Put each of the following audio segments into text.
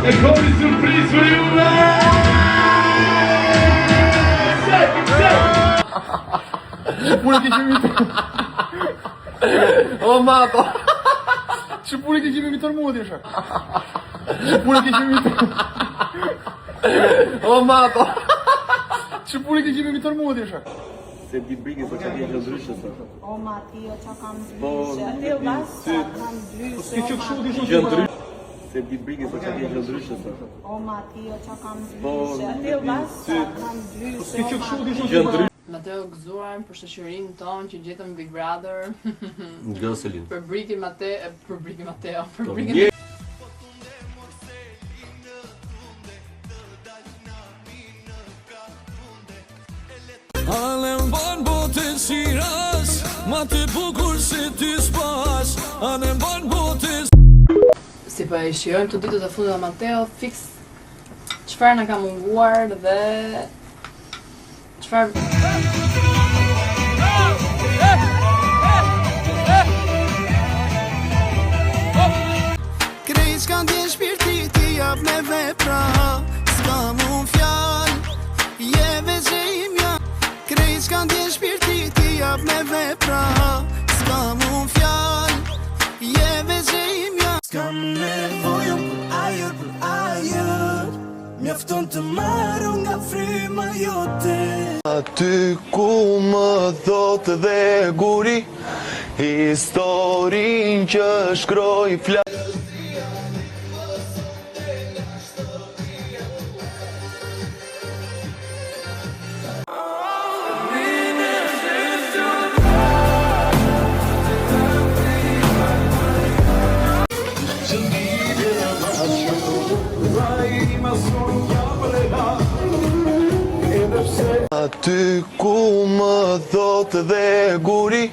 E kom një surprizë për ju. Pure ke qenë imitor. O mato. Që pure ke qenë imitor mua ti shak. Pure ke qenë imitor. O mato. Që pure ke qenë imitor mua ti shak. Se bibrike po çfarë gjë ndryshe sa. O Matio, çka kam ndryshe. Atë vas kam ndryshe. Ti që kështu di Gjë ndryshe. Se bibrike po çfarë gjë ndryshe sa. O Matio, çka kam ndryshe. Atë vas kam ndryshe. Ti që kështu di Gjë ndryshe. Mateo gëzuar për shoqërinë tonë që gjetëm Big Brother. Gjoselin. Për brikin Mateo, për brikin Ale mban botën si ras, ma të bukur se ty s'pas. Ale mban botën. Si po e shijojmë të ditët e fundit të Mateo, fix çfarë na ka munguar dhe çfarë Krejt s'kan t'je shpirti ti jap me vepra. S'ka mun fjall, je veçe im ja. Krejt s'kan t'je shpirti ti jap me vepra. S'ka mun fjall, je veçe im ja. S'kam nevojën për ajër, mjafton të marru nga fryma jote. Aty ku më thot dhe guri, historin që shkroj fla. Aty ku më thot dhe guri,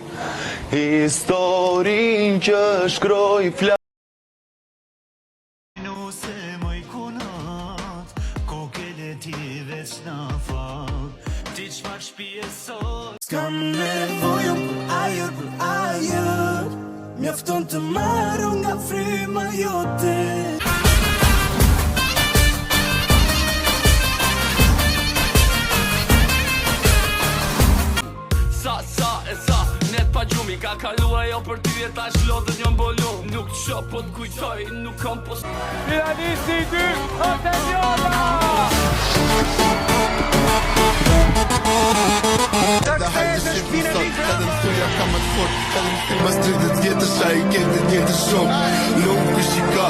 historin që shkroj fla. Nuse moj kunat, kokele ti veç na fal. Ti çfarë shpije sot? S'kam nevojën për ajër, mjafton të marru nga fryma jote. Sa, net pa gjumi ka kalua jo për ty e tash lodhët njën bolu. Nuk të shop po t'kujtoj, nuk kom pos. Finalisti i ty, është Enjola! Dhe hajde shqip në sot, edhe në tuja ka më të fort. Mas 30 vjetës a i kende njëtë shumë. Nuk për shika